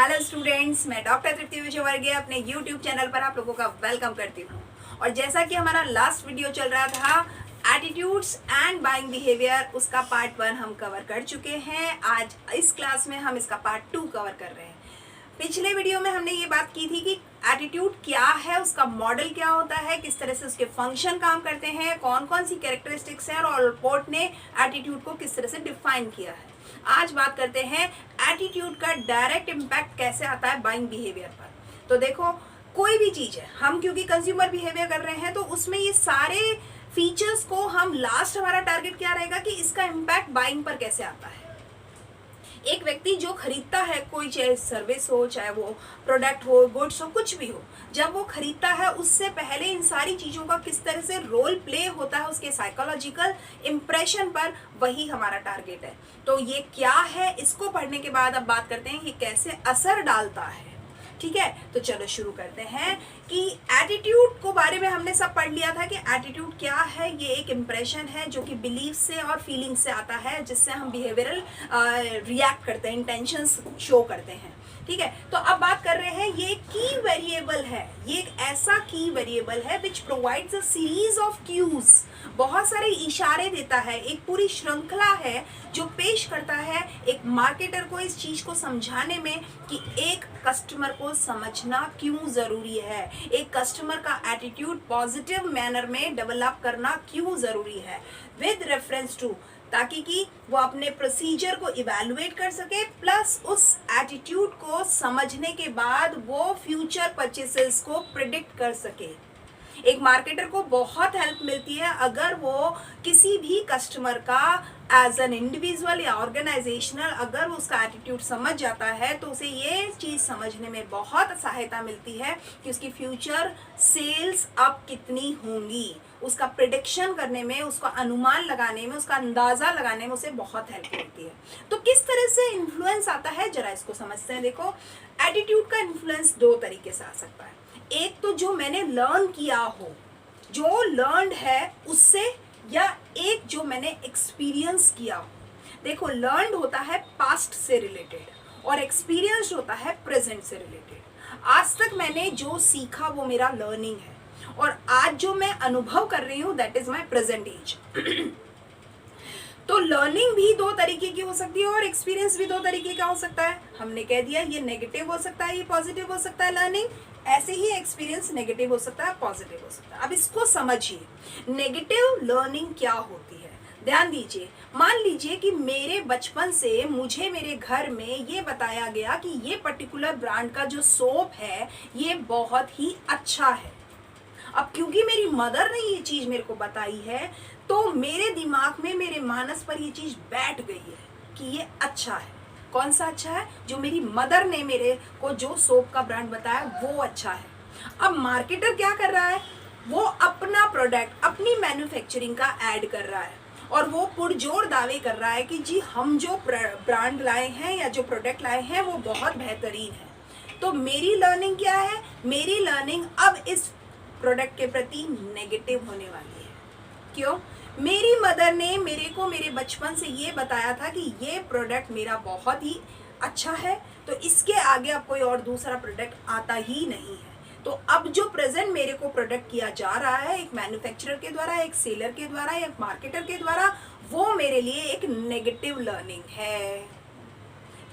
Hello students, मैं doctor तृप्ति विजयवर्गीय अपने YouTube channel पर आप लोगों का वेलकम करती हूँ। और जैसा कि हमारा लास्ट वीडियो चल रहा था एटीट्यूड्स एंड बाइंग बिहेवियर, उसका पार्ट 1 हम कवर कर चुके हैं। आज इस क्लास में हम इसका पार्ट 2 कवर कर रहे हैं। पिछले वीडियो में हमने ये बात की थी कि एटीट्यूड क्या है, उसका मॉडल क्या होता है, किस तरह से उसके फंक्शन काम करते हैं, कौन कौन सी कैरेक्टरिस्टिक्स हैं और ऑलपोर्ट ने एटीट्यूड को किस तरह से डिफाइन किया है। आज बात करते हैं एटीट्यूड का डायरेक्ट इम्पैक्ट कैसे आता है बाइंग बिहेवियर पर। तो देखो, कोई भी चीज़ है, हम क्योंकि कंज्यूमर बिहेवियर कर रहे हैं तो उसमें ये सारे फीचर्स को हम लास्ट हमारा टारगेट क्या रहेगा कि इसका इम्पैक्ट बाइंग पर कैसे आता है। एक व्यक्ति जो खरीदता है, कोई चाहे सर्विस हो, चाहे वो प्रोडक्ट हो, गुड्स हो, कुछ भी हो, जब वो खरीदता है उससे पहले इन सारी चीज़ों का किस तरह से रोल प्ले होता है उसके साइकोलॉजिकल इम्प्रेशन पर, वही हमारा टारगेट है। तो ये क्या है, इसको पढ़ने के बाद अब बात करते हैं ये कैसे असर डालता है। ठीक है, तो चलो शुरू करते हैं कि एटीट्यूड को बारे में हमने सब पढ़ लिया था कि एटीट्यूड क्या है। ये एक इम्प्रेशन है जो कि बिलीफ से और फीलिंग से आता है, जिससे हम बिहेवियरल रिएक्ट करते हैं, इंटेंशंस शो करते हैं। ठीक है, तो अब बात कर रहे हैं, ये की वेरिएबल है, ये एक ऐसा की वेरिएबल है which provides a series of cues, बहुत सारे इशारे देता है, एक पूरी श्रृंखला है जो पेश करता है एक मार्केटर को इस चीज को समझाने में कि एक कस्टमर को समझना क्यों जरूरी है, एक कस्टमर का एटीट्यूड पॉजिटिव मैनर में डेवलप करना क्यों जरूरी है, विद रेफरेंस टू, ताकि कि वो अपने प्रोसीजर को इवैल्यूएट कर सके, प्लस उस एटीट्यूड को समझने के बाद वो फ्यूचर परचेसेस को प्रिडिक्ट कर सके। एक मार्केटर को बहुत हेल्प मिलती है अगर वो किसी भी कस्टमर का एज एन इंडिविजुअल या ऑर्गेनाइजेशनल अगर उसका एटीट्यूड समझ जाता है तो उसे ये चीज़ समझने में बहुत सहायता मिलती है कि उसकी फ्यूचर सेल्स अब कितनी होंगी, उसका प्रिडिक्शन करने में, उसका अनुमान लगाने में, उसका अंदाज़ा लगाने में उसे बहुत हेल्प मिलती है। तो किस तरह से इन्फ्लुएंस आता है, जरा इसको समझते हैं। देखो, एटीट्यूड का इन्फ्लुएंस दो तरीके से आ सकता है। एक तो जो मैंने लर्न किया हो, जो लर्नड है उससे, या एक जो मैंने एक्सपीरियंस किया हो। देखो, लर्नड होता है पास्ट से रिलेटेड और एक्सपीरियंस होता है प्रेजेंट से रिलेटेड। आज तक मैंने जो सीखा वो मेरा लर्निंग है और आज जो मैं अनुभव कर रही हूँ that is my present age. तो लर्निंग भी दो तरीके की हो सकती है और एक्सपीरियंस भी दो तरीके का हो सकता है। हमने कह दिया ये नेगेटिव हो सकता है, ये पॉजिटिव हो सकता है लर्निंग, ऐसे ही एक्सपीरियंस नेगेटिव हो सकता है, पॉजिटिव हो सकता है। अब इसको समझिए, नेगेटिव लर्निंग क्या होती है। ध्यान दीजिए, मान लीजिए कि मेरे बचपन से मुझे मेरे घर में ये बताया गया कि ये पर्टिकुलर ब्रांड का जो सोप है ये बहुत ही अच्छा है। अब क्योंकि मेरी मदर ने ये चीज़ मेरे को बताई है तो मेरे दिमाग में, मेरे मानस पर ये चीज़ बैठ गई है कि ये अच्छा है। कौन सा अच्छा है? जो मेरी मदर ने मेरे को जो सोप का ब्रांड बताया वो अच्छा है। अब मार्केटर क्या कर रहा है, वो अपना प्रोडक्ट, अपनी मैन्युफैक्चरिंग का ऐड कर रहा है और वो पुरजोर दावे कर रहा है कि जी हम जो ब्रांड लाए हैं या जो प्रोडक्ट लाए हैं वो बहुत बेहतरीन है। तो मेरी लर्निंग क्या है? मेरी लर्निंग अब इस प्रोडक्ट के प्रति नेगेटिव होने वाली है। क्यों? मेरी मदर ने मेरे को मेरे बचपन से ये बताया था कि ये प्रोडक्ट मेरा बहुत ही अच्छा है, तो इसके आगे अब कोई और दूसरा प्रोडक्ट आता ही नहीं है। तो अब जो प्रेजेंट मेरे को प्रोडक्ट किया जा रहा है एक मैन्युफैक्चरर के द्वारा, एक सेलर के द्वारा, एक मार्केटर के द्वारा, वो मेरे लिए एक नेगेटिव लर्निंग है।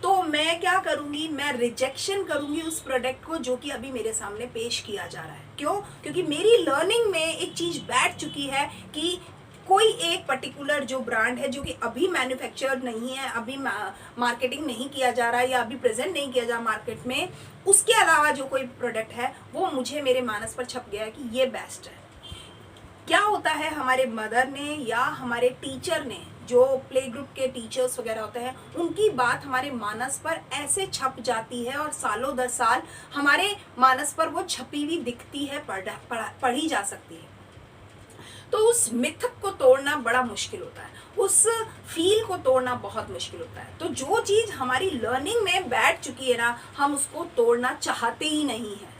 तो मैं क्या करूंगी, मैं रिजेक्शन करूंगी उस प्रोडक्ट को जो कि अभी मेरे सामने पेश किया जा रहा है। क्यों? क्योंकि मेरी लर्निंग में एक चीज बैठ चुकी है कि कोई एक पर्टिकुलर जो ब्रांड है जो कि अभी मैन्युफैक्चर नहीं है, अभी मार्केटिंग नहीं किया जा रहा है या अभी प्रेजेंट नहीं किया जा रहा मार्केट में, उसके अलावा जो कोई प्रोडक्ट है वो मुझे मेरे मानस पर छप गया है कि ये बेस्ट है। क्या होता है, हमारे मदर ने या हमारे टीचर ने, जो प्ले ग्रुप के टीचर्स वगैरह होते हैं, उनकी बात हमारे मानस पर ऐसे छप जाती है और सालों दर साल हमारे मानस पर वो छपी हुई दिखती है, पढ़ी जा सकती है। तो उस मिथक को तोड़ना बड़ा मुश्किल होता है, उस फील को तोड़ना बहुत मुश्किल होता है। तो जो चीज़ हमारी लर्निंग में बैठ चुकी है ना, हम उसको तोड़ना चाहते ही नहीं है।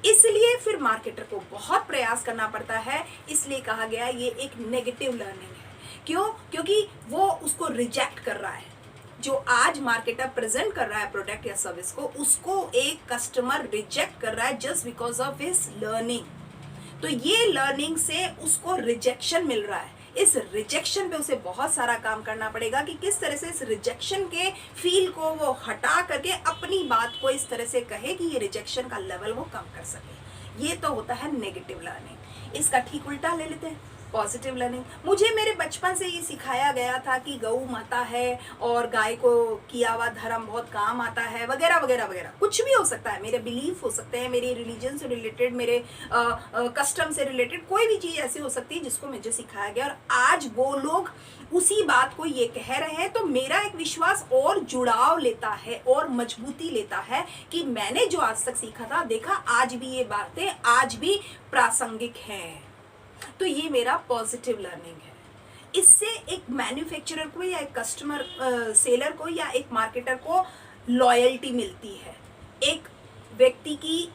इसलिए फिर मार्केटर को बहुत प्रयास करना पड़ता है, इसलिए कहा गया ये एक नेगेटिव लर्निंग है। क्यों? क्योंकि वो उसको रिजेक्ट कर रहा है। जो आज मार्केटर प्रेजेंट कर रहा है प्रोडक्ट या सर्विस को, उसको एक कस्टमर रिजेक्ट कर रहा है just because of his learning. तो ये लर्निंग से उसको रिजेक्शन मिल रहा है। इस रिजेक्शन पे उसे बहुत सारा काम करना पड़ेगा कि किस तरह से इस रिजेक्शन के फील को वो हटा करके अपनी बात को इस तरह से कहे कि ये रिजेक्शन का लेवल वो कम कर सके। ये तो होता है नेगेटिव लर्निंग। इसका ठीक उल्टा ले लेते हैं, पॉजिटिव लर्निंग। मुझे मेरे बचपन से ये सिखाया गया था कि गौ माता है और गाय को किया हुआ धर्म बहुत काम आता है, वगैरह वगैरह वगैरह। कुछ भी हो सकता है, मेरे बिलीफ हो सकते हैं, मेरे रिलीजन से रिलेटेड, मेरे कस्टम से रिलेटेड कोई भी चीज़ ऐसी हो सकती है जिसको मुझे सिखाया गया, और आज वो लोग उसी बात को ये कह रहे हैं। तो मेरा एक विश्वास और जुड़ाव लेता है और मजबूती लेता है कि मैंने जो आज तक सीखा था, देखा आज भी ये बातें आज भी प्रासंगिक हैं। तो ये मेरा पॉजिटिव लर्निंग है। इससे एक मैन्युफैक्चरर को या एक कस्टमर सेलर को या एक मार्केटर को लॉयल्टी मिलती है, एक व्यक्ति की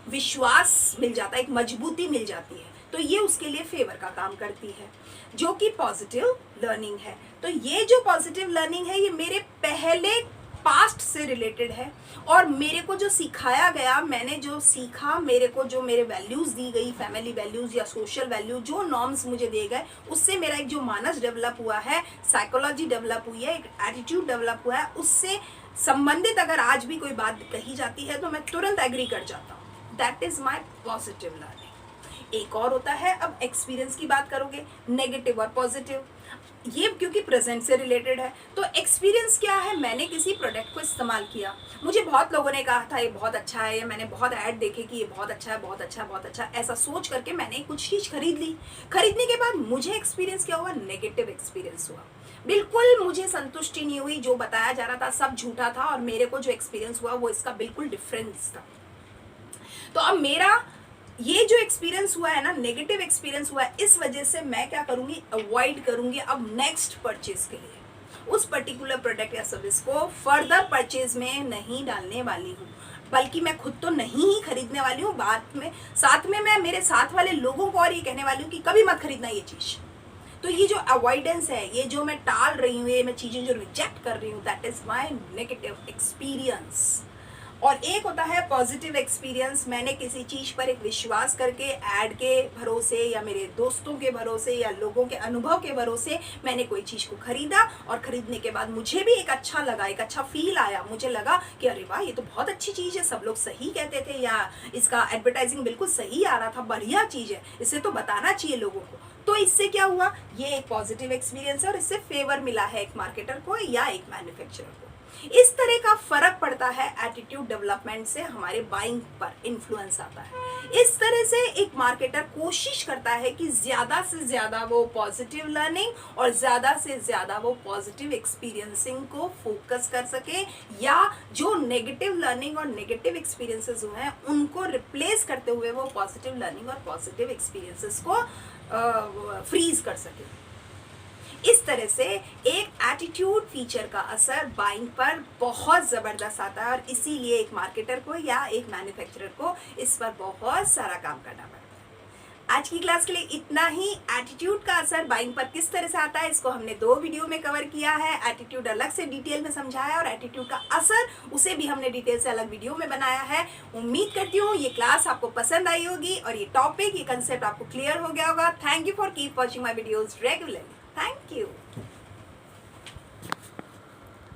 विश्वास मिल जाता है, एक मजबूती मिल जाती है। तो ये उसके लिए फेवर का काम करती है, जो कि पॉजिटिव लर्निंग है। तो ये जो पॉजिटिव लर्निंग है, ये मेरे पहले पास्ट से रिलेटेड है, और मेरे को जो सिखाया गया, मैंने जो सीखा, मेरे को जो मेरे वैल्यूज़ दी गई, फैमिली वैल्यूज़ या सोशल वैल्यू, जो नॉर्म्स मुझे दिए गए, उससे मेरा एक जो मानस डेवलप हुआ है, साइकोलॉजी डेवलप हुई है, एक एटीट्यूड डेवलप हुआ है, उससे संबंधित अगर आज भी कोई बात कही जाती है तो मैं तुरंत एग्री कर जाता हूँ। That is my positive learning. एक और होता है, अब एक्सपीरियंस की बात करोगे, नेगेटिव और पॉजिटिव, ये क्योंकि प्रेजेंट से रिलेटेड है। तो एक्सपीरियंस क्या है, मैंने किसी प्रोडक्ट को इस्तेमाल किया, मुझे बहुत लोगों ने कहा था ये बहुत अच्छा है, या मैंने बहुत ऐड देखे कि ये बहुत अच्छा है, बहुत अच्छा है, बहुत अच्छा है, ऐसा सोच करके मैंने कुछ चीज़ खरीद ली। खरीदने के बाद मुझे एक्सपीरियंस क्या हुआ, नेगेटिव एक्सपीरियंस हुआ। बिल्कुल मुझे संतुष्टि नहीं हुई, जो बताया जा रहा था सब झूठा था, और मेरे को जो एक्सपीरियंस हुआ वो इसका बिल्कुल डिफरेंस था। तो अब मेरा ये जो एक्सपीरियंस हुआ है ना, नेगेटिव एक्सपीरियंस हुआ है, इस वजह से मैं क्या करूँगी, अवॉइड करूँगी अब नेक्स्ट परचेज के लिए उस पर्टिकुलर प्रोडक्ट या सर्विस को फर्दर परचेज में नहीं डालने वाली हूँ। बल्कि मैं खुद तो नहीं ही खरीदने वाली हूँ, बाद में साथ में मैं मेरे साथ वाले लोगों को और ये कहने वाली हूँ कि कभी मत खरीदना ये चीज़। तो ये जो अवॉइडेंस है, ये जो मैं टाल रही हूँ, ये मैं चीज़ें जो रिजेक्ट कर रही हूँ, that is my negative experience. और एक होता है पॉजिटिव एक्सपीरियंस, मैंने किसी चीज़ पर एक विश्वास करके ऐड के भरोसे या मेरे दोस्तों के भरोसे या लोगों के अनुभव के भरोसे मैंने कोई चीज़ को खरीदा, और ख़रीदने के बाद मुझे भी एक अच्छा लगा, एक अच्छा फील आया, मुझे लगा कि अरे वाह ये तो बहुत अच्छी चीज़ है, सब लोग सही कहते थे, या इसका एडवर्टाइजिंग बिल्कुल सही आ रहा था, बढ़िया चीज़ है, इसे तो बताना चाहिए लोगों को। तो इससे क्या हुआ, ये एक पॉजिटिव एक्सपीरियंस है, और इससे फेवर मिला है एक मार्केटर को या एक मैन्युफैक्चरर को। इस तरह का फर्क पड़ता है एटीट्यूड डेवलपमेंट से, हमारे बाइंग पर इन्फ्लुएंस आता है। इस तरह से एक मार्केटर कोशिश करता है कि ज़्यादा से ज़्यादा वो पॉजिटिव लर्निंग और ज़्यादा से ज़्यादा वो पॉजिटिव एक्सपीरियंसिंग को फोकस कर सके, या जो नेगेटिव लर्निंग और नेगेटिव एक्सपीरियंसेस हुए हैं उनको रिप्लेस करते हुए वो पॉजिटिव लर्निंग और पॉजिटिव एक्सपीरियंसेस को फ्रीज कर सके। इस तरह से एक एटीट्यूड फीचर का असर बाइंग पर बहुत ज़बरदस्त आता है, और इसीलिए एक मार्केटर को या एक मैन्युफैक्चरर को इस पर बहुत सारा काम करना पड़ता है। आज की क्लास के लिए इतना ही। एटीट्यूड का असर बाइंग पर किस तरह से आता है, इसको हमने 2 वीडियो में कवर किया है। एटीट्यूड अलग से डिटेल में समझाया, और एटीट्यूड का असर उसे भी हमने डिटेल से अलग वीडियो में बनाया है। उम्मीद करती हूँ ये क्लास आपको पसंद आई होगी, और ये टॉपिक, ये कंसेप्ट आपको क्लियर हो गया होगा। Thank you for keep watching my videos regularly. Thank you.